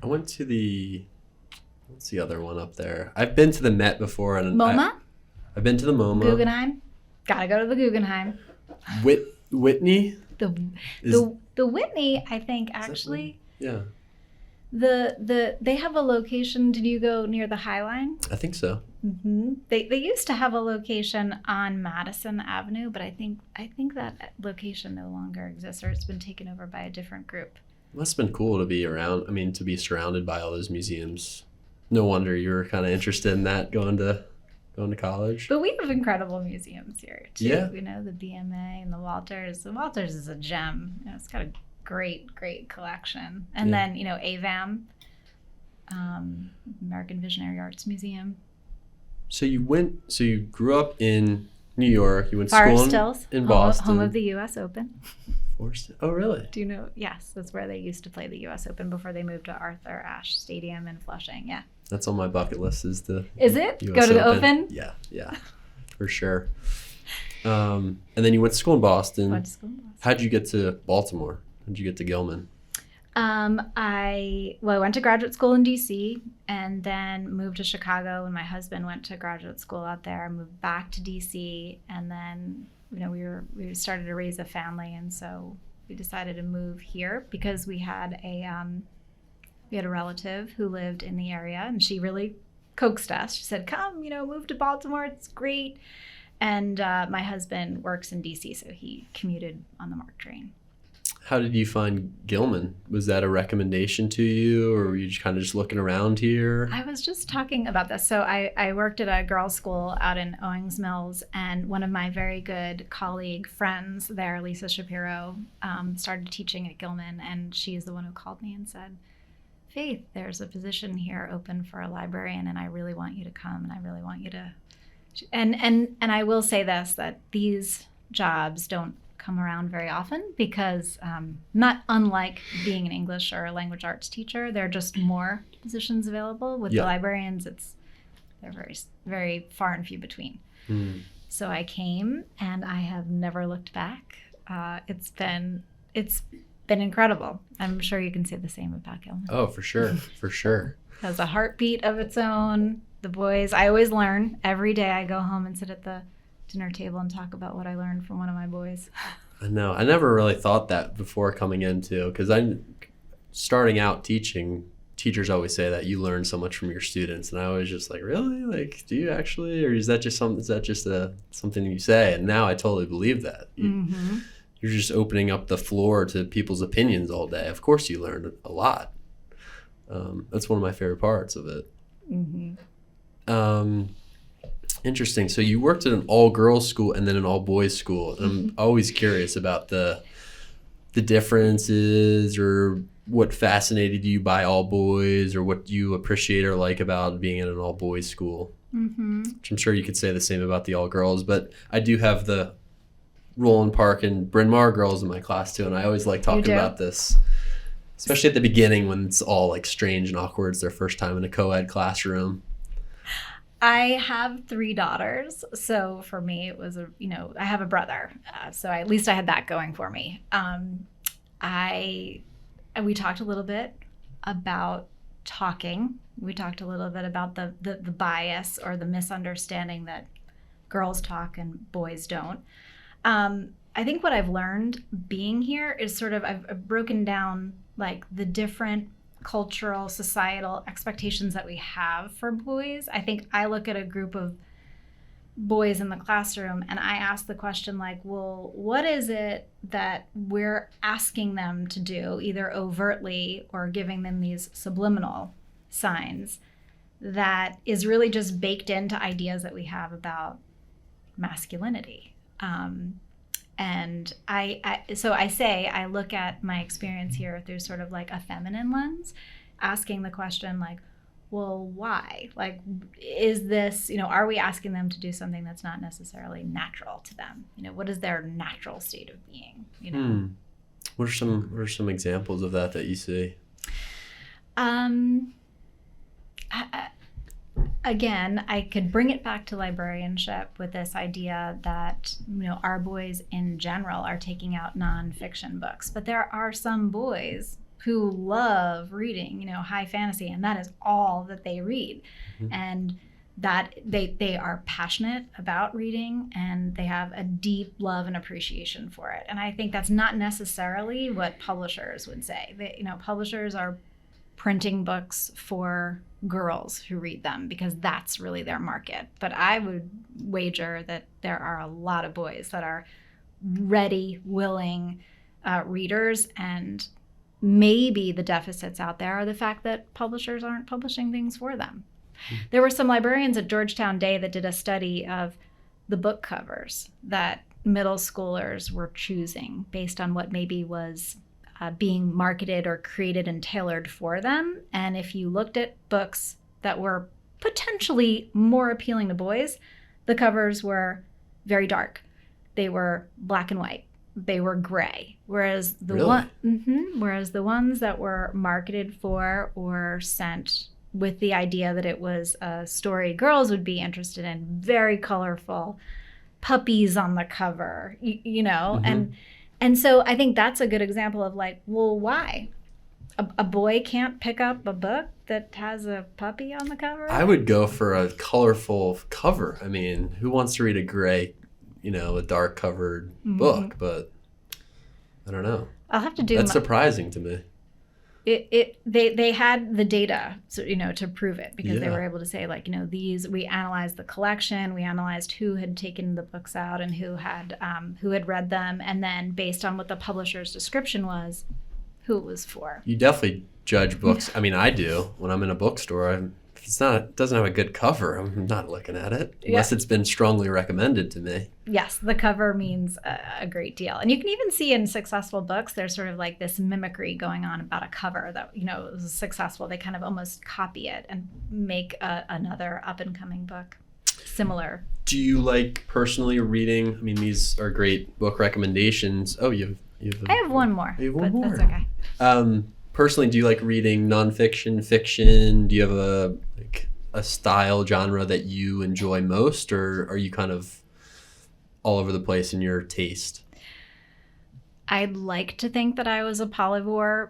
I went to what's the other one up there? I've been to the Met before. And MoMA? I've been to the MoMA. Guggenheim? Gotta go to the Guggenheim. Whitney? The Whitney, I think, actually. Yeah. They have a location. Did you go near the High Line? I think so. Mm-hmm. They used to have a location on Madison Avenue, but I think that location no longer exists, or it's been taken over by a different group. Must have been cool to be around. I mean, to be surrounded by all those museums. No wonder you were kind of interested in that going to college. But we have incredible museums here too. Yeah. You know, the BMA and the Walters. The Walters is a gem. You know, it's got a great collection. And then, you know, AVAM, American Visionary Arts Museum. So you grew up in New York. You went to Forest school Hills, in Boston. Home of the U.S. Open. Oh, really? Do you know? Yes, that's where they used to play the U.S. Open before they moved to Arthur Ashe Stadium in Flushing. Yeah. That's on my bucket list. Is it? US Go to the Open? Yeah, for sure. And then you went to school in Boston. How'd you get to Baltimore? How'd you get to Gilman? I went to graduate school in D.C. and then moved to Chicago when my husband went to graduate school out there. I moved back to D.C. and then, you know, we started to raise a family, and so we decided to move here because we had a relative who lived in the area, and she really coaxed us. She said, "Come, you know, move to Baltimore. It's great." And my husband works in D.C., so he commuted on the MARC train. How did you find Gilman? Was that a recommendation to you, or were you just kind of looking around here? I was just talking about this. So I worked at a girls' school out in Owings Mills, and one of my very good colleague friends there, Lisa Shapiro, started teaching at Gilman, and she's the one who called me and said, "Faith, there's a position here open for a librarian, and I really want you to come, and I really want you to..." And I will say this, that these jobs don't come around very often because not unlike being an English or a language arts teacher, there are just more positions available. With the librarians, they're very, very far and few between. So I came and I have never looked back. It's been incredible. I'm sure you can say the same about Gilman. Oh, for sure. For sure. It has a heartbeat of its own. The boys, I always learn. Every day I go home and sit at the dinner table and talk about what I learned from one of my boys. I know. I never really thought that before coming into, because I'm starting out teaching. teachers always say that you learn so much from your students, and I was just like, really? Like, do you actually, or is that just something you say? And now I totally believe that. You're just opening up the floor to people's opinions all day. Of course, you learn a lot. That's one of my favorite parts of it. Interesting. So you worked at an all-girls school and then an all-boys school. And I'm always curious about the differences, or what fascinated you by all boys, or what you appreciate or like about being in an all-boys school. Which I'm sure you could say the same about the all-girls, but I do have the Roland Park and Bryn Mawr girls in my class too, and I always like talking about this, especially at the beginning when it's all like strange and awkward. It's their first time in a co-ed classroom. I have 3 daughters, so for me it was I have a brother, so at least I had that going for me. We talked a little bit about talking. We talked a little bit about the bias or the misunderstanding that girls talk and boys don't. I think what I've learned being here is sort of I've broken down like the different cultural, societal expectations that we have for boys. I think I look at a group of boys in the classroom and I ask the question like, well, what is it that we're asking them to do, either overtly or giving them these subliminal signs, that is really just baked into ideas that we have about masculinity? And I look at my experience here through sort of like a feminine lens, asking the question like, well, why? Like, is this, are we asking them to do something that's not necessarily natural to them? What is their natural state of being? What are some examples of that you see? Again, I could bring it back to librarianship with this idea that, our boys in general are taking out nonfiction books, but there are some boys who love reading, high fantasy, and that is all that they read. And that they are passionate about reading and they have a deep love and appreciation for it. And I think that's not necessarily what publishers would say. Publishers are printing books for girls who read them because that's really their market. But I would wager that there are a lot of boys that are ready, willing readers, and maybe the deficits out there are the fact that publishers aren't publishing things for them. There were some librarians at Georgetown Day that did a study of the book covers that middle schoolers were choosing based on what maybe was being marketed or created and tailored for them. And if you looked at books that were potentially more appealing to boys, the covers were very dark. They were black and white. They were gray. Whereas the ones that were marketed for or sent with the idea that it was a story girls would be interested in, very colorful, puppies on the cover, And so I think that's a good example of like, well, why? A boy can't pick up a book that has a puppy on the cover? I would go for a colorful cover. I mean, who wants to read a gray, a dark covered book? But I don't know. I'll have to do That's surprising to me. They had the data, so, to prove it, because they were able to say like, we analyzed the collection, we analyzed who had taken the books out and who had read them, and then based on what the publisher's description was, who it was for. You definitely judge books. I mean, I do when I'm in a bookstore. If it doesn't have a good cover, I'm not looking at it unless it's been strongly recommended to me. Yes, the cover means a great deal. And you can even see in successful books, there's sort of like this mimicry going on about a cover that, is successful. They kind of almost copy it and make another up-and-coming book similar. Do you like personally reading? I mean, these are great book recommendations. Oh, I have one more. You have one more. That's okay. Personally, do you like reading nonfiction, fiction? Do you have a style, genre that you enjoy most, or are you kind of all over the place in your taste? I'd like to think that I was a polyvore,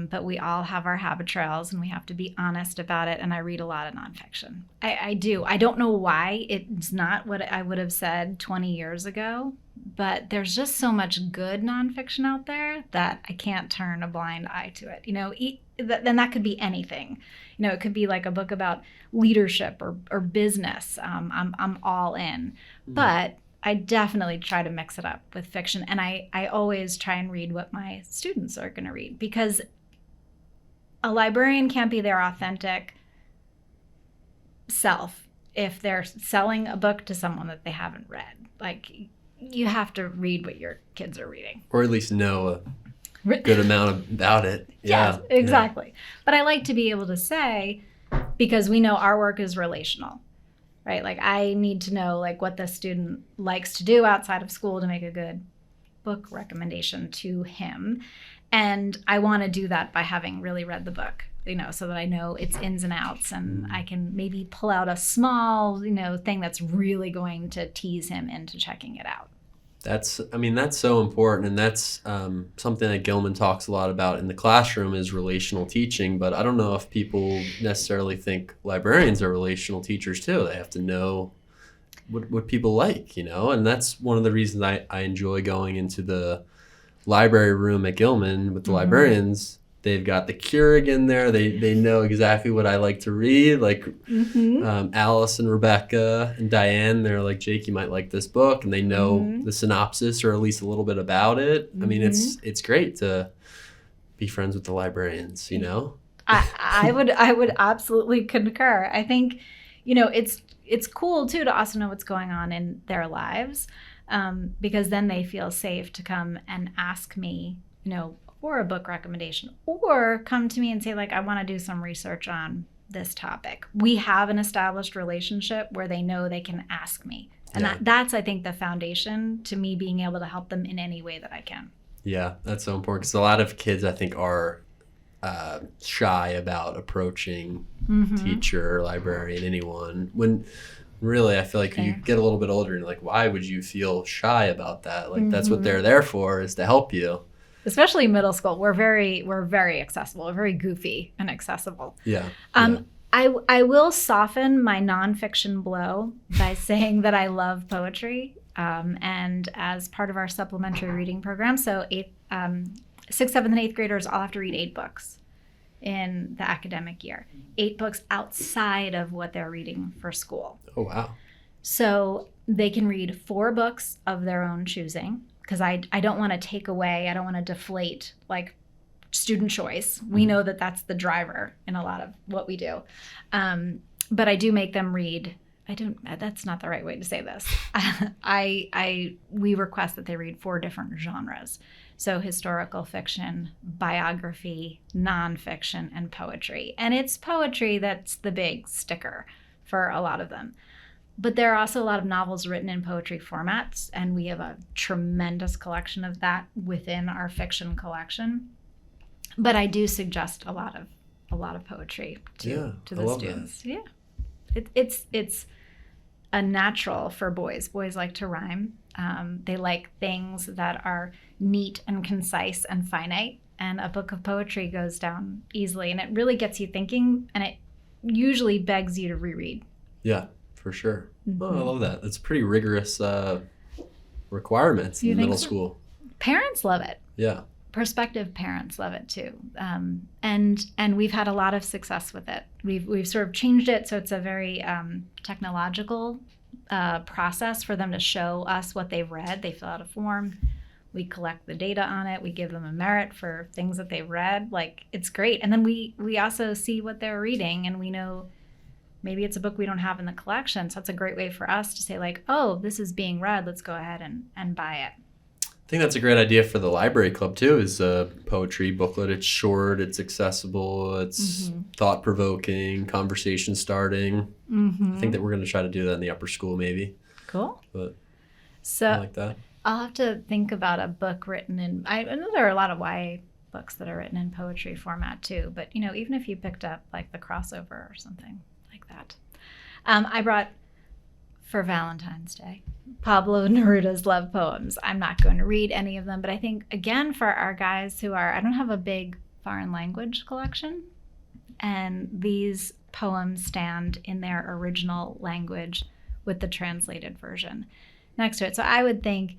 but we all have our habit trails and we have to be honest about it. And I read a lot of nonfiction. I do. I don't know why it's not what I would have said 20 years ago, but there's just so much good nonfiction out there that I can't turn a blind eye to it. Then that could be anything. It could be like a book about leadership or business. I'm all in. But I definitely try to mix it up with fiction. And I always try and read what my students are going to read, because a librarian can't be their authentic self if they're selling a book to someone that they haven't read. Like, you have to read what your kids are reading. Or at least know a good amount about it. Yeah. Yes, exactly. Yeah. But I like to be able to say, because we know our work is relational, right? Like, I need to know like what the student likes to do outside of school to make a good book recommendation to him. And I want to do that by having really read the book, so that I know its ins and outs, and I can maybe pull out a small, thing that's really going to tease him into checking it out. That's so important. And that's something that Gilman talks a lot about in the classroom is relational teaching. But I don't know if people necessarily think librarians are relational teachers too. They have to know what people like, and that's one of the reasons I enjoy going into the library room at Gilman with the librarians. They've got the Keurig in there. They know exactly what I like to read. Like Alice and Rebecca and Diane, they're like, Jake, you might like this book. And they know the synopsis or at least a little bit about it. I mean, it's great to be friends with the librarians, I would absolutely concur. I think, it's cool too to also know what's going on in their lives. Because then they feel safe to come and ask me, for a book recommendation, or come to me and say, like, I want to do some research on this topic. We have an established relationship where they know they can ask me. And that's, I think, the foundation to me being able to help them in any way that I can. Yeah, that's so important, because a lot of kids, I think, are shy about approaching teacher, librarian, anyone. When really, I feel like when you get a little bit older, you're like, why would you feel shy about that? Like, that's what they're there for, is to help you. Especially middle school, we're very accessible, we're very goofy and accessible. Yeah. I will soften my nonfiction blow by saying that I love poetry, and as part of our supplementary reading program, so 6th, 7th, and 8th graders all have to read 8 books in the academic year. 8 books outside of what they're reading for school. Oh, wow. So they can read 4 books of their own choosing, because I don't want to take away, I don't want to deflate like student choice. We know that that's the driver in a lot of what we do. But I do make them read. That's not the right way to say this. We request that they read 4 different genres. So historical fiction, biography, nonfiction, and poetry. And it's poetry that's the big sticker for a lot of them. But there are also a lot of novels written in poetry formats, and we have a tremendous collection of that within our fiction collection. But I do suggest a lot of poetry to the students. That. Yeah, it's a natural for boys. Boys like to rhyme. They like things that are neat and concise and finite. And a book of poetry goes down easily, and it really gets you thinking, and it usually begs you to reread. Yeah. For sure. Oh, I love that. That's pretty rigorous requirements in middle school. Parents love it. Yeah. Prospective parents love it too. And we've had a lot of success with it. We've sort of changed it so it's a very technological process for them to show us what they've read. They fill out a form. We collect the data on it. We give them a merit for things that they've read. Like, it's great. And then we also see what they're reading, and we know maybe it's a book we don't have in the collection. So it's a great way for us to say, like, oh, this is being read. Let's go ahead and buy it. I think that's a great idea for the library club, too, is a poetry booklet. It's short, it's accessible, it's thought-provoking, conversation starting. I think that we're going to try to do that in the upper school, maybe. Cool. But so I like that. I'll have to think about a book written in, I know there are a lot of YA books that are written in poetry format, too. But, even if you picked up, like, the crossover or something like that. I brought, for Valentine's Day, Pablo Neruda's love poems. I'm not going to read any of them, but I think, again, for our guys I don't have a big foreign language collection, and these poems stand in their original language with the translated version next to it. So I would think,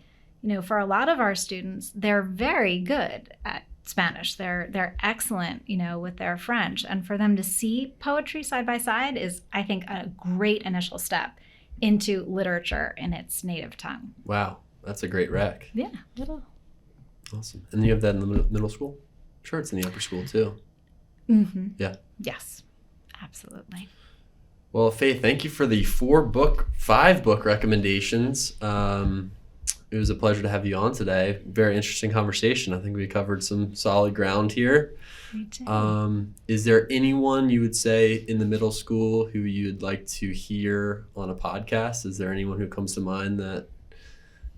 for a lot of our students, they're very good at Spanish. They're excellent, with their French. And for them to see poetry side by side is, I think, a great initial step into literature in its native tongue. Wow, that's a great rec. Yeah, little. Awesome. And you have that in the middle school? I'm sure it's in the upper school too. Mm-hmm. Yeah. Yes, absolutely. Well, Faith, thank you for the 5 book recommendations. It was a pleasure to have you on today. Very interesting conversation. I think we covered some solid ground here. Me too. Is there anyone you would say in the middle school who you'd like to hear on a podcast? Is there anyone who comes to mind that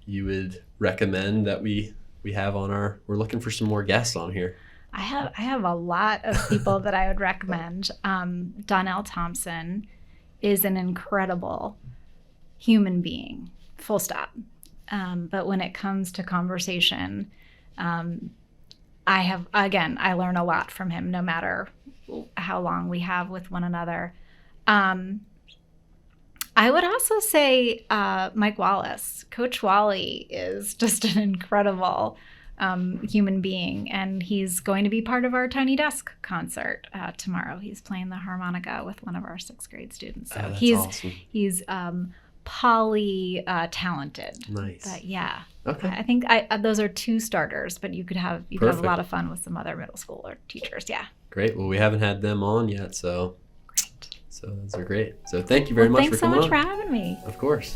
you would recommend that we have on we're looking for some more guests on here? I have a lot of people that I would recommend. Donnell Thompson is an incredible human being, full stop. But when it comes to conversation, I learn a lot from him, no matter how long we have with one another. I would also say Mike Wallace. Coach Wally is just an incredible human being, and he's going to be part of our Tiny Desk concert tomorrow. He's playing the harmonica with one of our 6th grade students. So that's he's awesome. He's poly talented. Nice. But yeah. Okay. I think those are 2 starters, but you could have a lot of fun with some other middle school teachers. Yeah. Great. Well, we haven't had them on yet, so great. So those are great. So thank you very much for coming on. Thanks so much for having me. Of course.